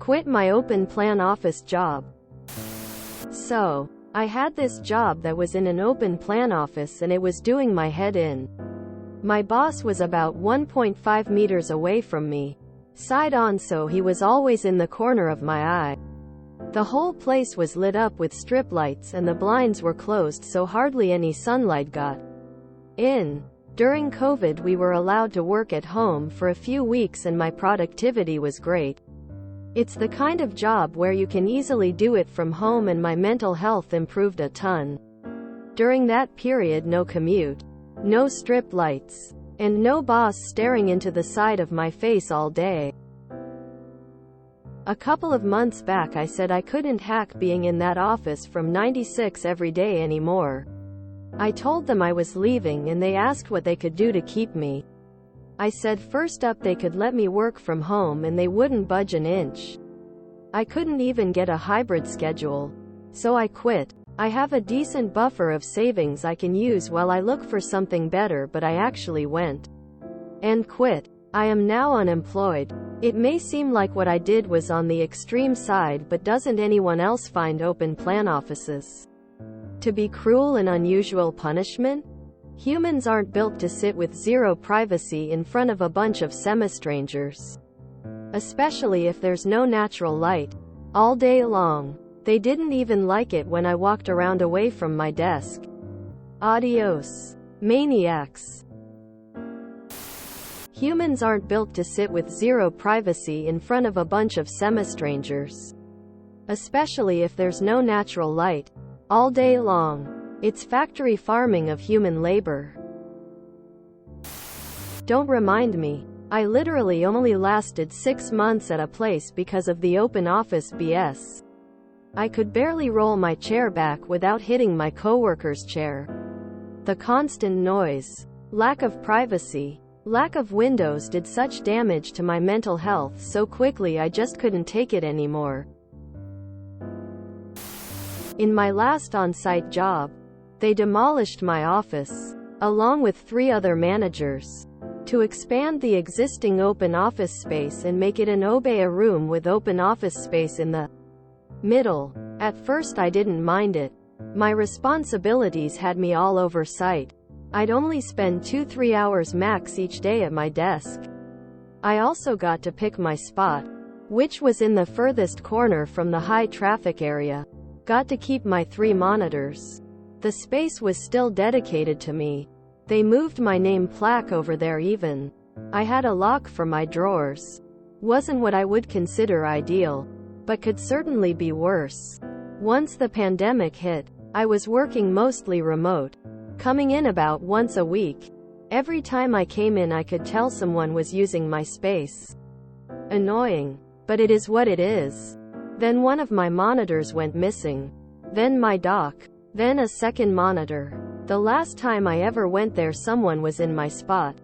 Quit my open plan office job. So, I had this job that was in an open plan office and it was doing my head in. My boss was about 1.5 meters away from me. Side on, so he was always in the corner of my eye. The whole place was lit up with strip lights and the blinds were closed so hardly any sunlight got in. During COVID we were allowed to work at home for a few weeks and my productivity was great. It's the kind of job where you can easily do it from home and my mental health improved a ton. During that period, no commute, no strip lights, and no boss staring into the side of my face all day. A couple of months back I said I couldn't hack being in that office from 96 every day anymore. I told them I was leaving and they asked what they could do to keep me. I said first up they could let me work from home and they wouldn't budge an inch. I couldn't even get a hybrid schedule. So I quit. I have a decent buffer of savings I can use while I look for something better, but I actually went and quit. I am now unemployed. It may seem like what I did was on the extreme side, but doesn't anyone else find open plan offices to be cruel and unusual punishment? Humans aren't built to sit with zero privacy in front of a bunch of semi-strangers. Especially if there's no natural light all day long. They didn't even like it when I walked around away from my desk. Adios, maniacs. Humans aren't built to sit with zero privacy in front of a bunch of semi-strangers. Especially if there's no natural light all day long. It's factory farming of human labor. Don't remind me. I literally only lasted 6 months at a place because of the open office BS. I could barely roll my chair back without hitting my coworker's chair. The constant noise, lack of privacy, lack of windows did such damage to my mental health so quickly I just couldn't take it anymore. In my last on-site job, they demolished my office, along with 3 other managers, to expand the existing open office space and make it an Obeya room with open office space in the middle. At first I didn't mind it. My responsibilities had me all over site. I'd only spend 2-3 hours max each day at my desk. I also got to pick my spot, which was in the furthest corner from the high traffic area. Got to keep my 3 monitors. The space was still dedicated to me. They moved my name plaque over there even. I had a lock for my drawers. Wasn't what I would consider ideal, but could certainly be worse. Once the pandemic hit, I was working mostly remote, coming in about once a week. Every time I came in I could tell someone was using my space. Annoying, but it is what it is. Then one of my monitors went missing. Then my dock. Then a second monitor. The last time I ever went there someone was in my spot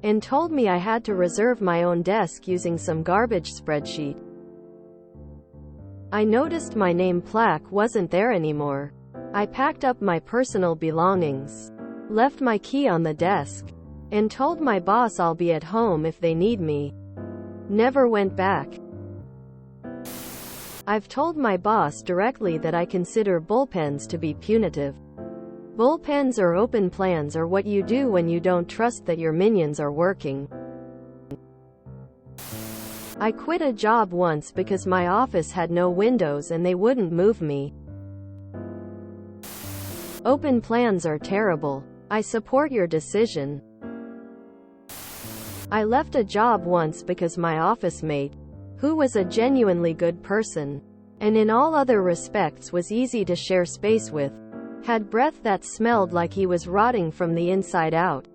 and told me I had to reserve my own desk using some garbage spreadsheet. I noticed my name plaque wasn't there anymore. I packed up my personal belongings, left my key on the desk, and told my boss I'll be at home if they need me. Never went back. I've told my boss directly that I consider bullpens to be punitive. Bullpens or open plans are what you do when you don't trust that your minions are working. I quit a job once because my office had no windows and they wouldn't move me. Open plans are terrible. I support your decision. I left a job once because my office mate, who was a genuinely good person, and in all other respects was easy to share space with, had breath that smelled like he was rotting from the inside out.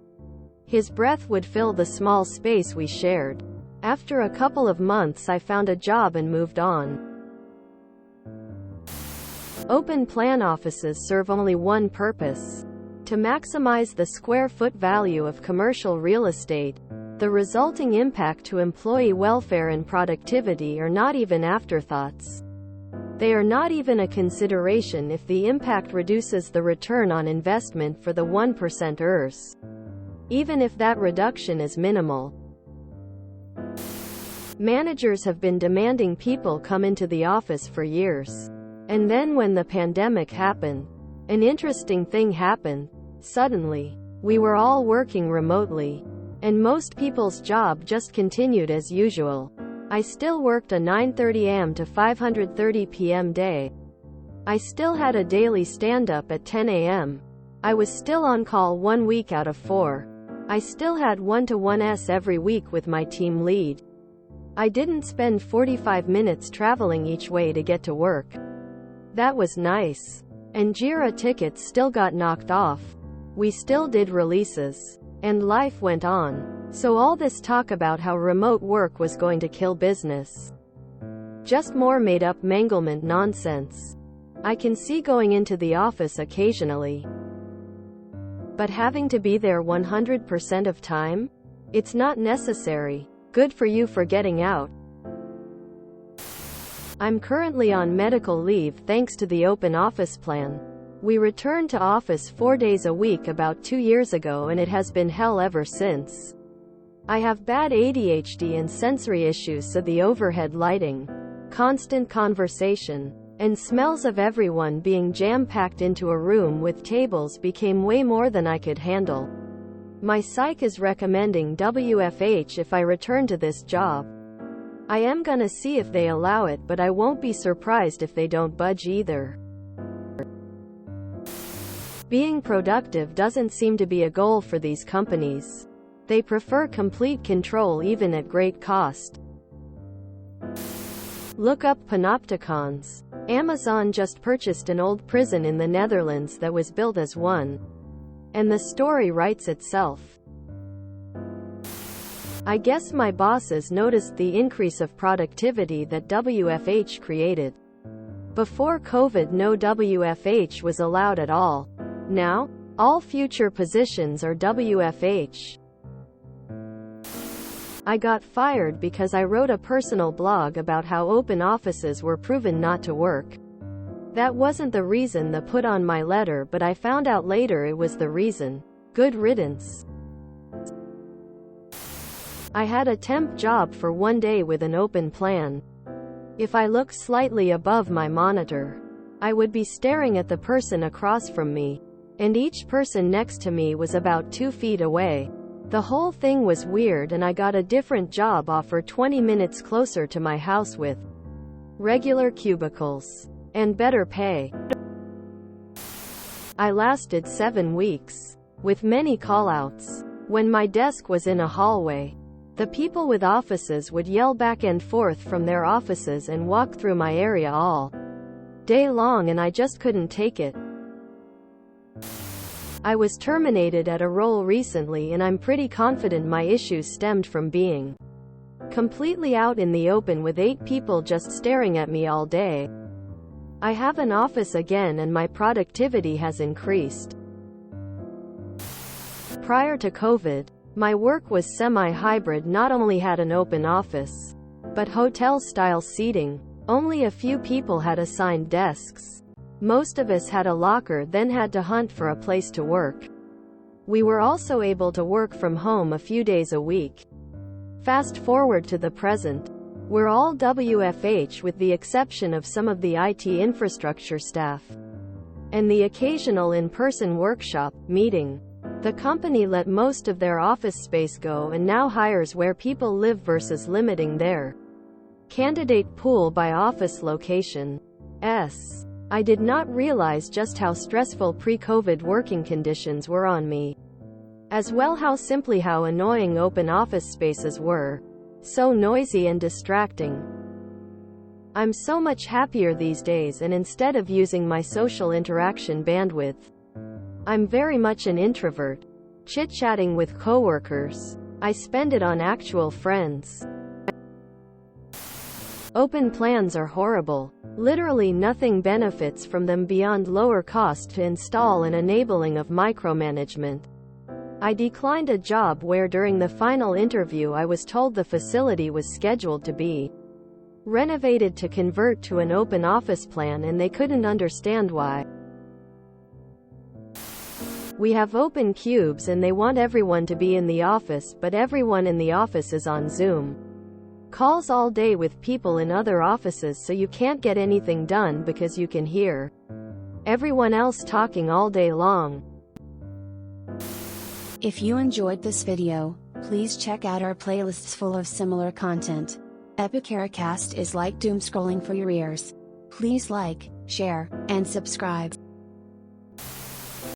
His breath would fill the small space we shared. After a couple of months I found a job and moved on. Open plan offices serve only one purpose: to maximize the square foot value of commercial real estate. The resulting impact to employee welfare and productivity are not even afterthoughts. They are not even a consideration if the impact reduces the return on investment for the 1%ers, even if that reduction is minimal. Managers have been demanding people come into the office for years. And then when the pandemic happened, an interesting thing happened. Suddenly, we were all working remotely. And most people's job just continued as usual. I still worked a 9:30 a.m. to 5:30 p.m. day. I still had a daily stand-up at 10 a.m. I was still on call 1 week out of 4. I still had one-to-ones every week with my team lead. I didn't spend 45 minutes traveling each way to get to work. That was nice. And Jira tickets still got knocked off. We still did releases. And life went on. So all this talk about how remote work was going to kill business. Just more made-up manglement nonsense. I can see going into the office occasionally. But having to be there 100% of time? It's not necessary. Good for you for getting out. I'm currently on medical leave thanks to the open office plan. We returned to office 4 days a week about 2 years ago and it has been hell ever since. I have bad ADHD and sensory issues, so the overhead lighting, constant conversation, and smells of everyone being jam-packed into a room with tables became way more than I could handle. My psych is recommending WFH if I return to this job. I am gonna see if they allow it, but I won't be surprised if they don't budge either. Being productive doesn't seem to be a goal for these companies. They prefer complete control even at great cost. Look up panopticons. Amazon just purchased an old prison in the Netherlands that was built as one. And the story writes itself. I guess my bosses noticed the increase of productivity that WFH created. Before COVID, no WFH was allowed at all. Now, all future positions are WFH. I got fired because I wrote a personal blog about how open offices were proven not to work. That wasn't the reason they put on my letter, but I found out later it was the reason. Good riddance. I had a temp job for 1 day with an open plan. If I looked slightly above my monitor, I would be staring at the person across from me. And each person next to me was about 2 feet away. The whole thing was weird, and I got a different job offer 20 minutes closer to my house with regular cubicles and better pay. I lasted 7 weeks, with many callouts. When my desk was in a hallway, the people with offices would yell back and forth from their offices and walk through my area all day long, and I just couldn't take it. I was terminated at a role recently, and I'm pretty confident my issues stemmed from being completely out in the open with 8 people just staring at me all day. I have an office again and my productivity has increased. Prior to COVID, my work was semi-hybrid, not only had an open office, but hotel-style seating. Only a few people had assigned desks. Most of us had a locker, then had to hunt for a place to work. We were also able to work from home a few days a week. Fast forward to the present. We're all WFH with the exception of some of the IT infrastructure staff. And the occasional in-person workshop, meeting. The company let most of their office space go and now hires where people live versus limiting their candidate pool by office location. I did not realize just how stressful pre-COVID working conditions were on me. As well how annoying open office spaces were. So noisy and distracting. I'm so much happier these days, and instead of using my social interaction bandwidth, I'm very much an introvert. Chit-chatting with coworkers. I spend it on actual friends. Open plans are horrible. Literally nothing benefits from them beyond lower cost to install and enabling of micromanagement. I declined a job where during the final interview I was told the facility was scheduled to be renovated to convert to an open office plan, and they couldn't understand why. We have open cubes and they want everyone to be in the office, but everyone in the office is on Zoom. Calls all day with people in other offices so you can't get anything done because you can hear everyone else talking all day long. If you enjoyed this video, please check out our playlists full of similar content. Epicaricast is like doom scrolling for your ears. Please like, share, and subscribe.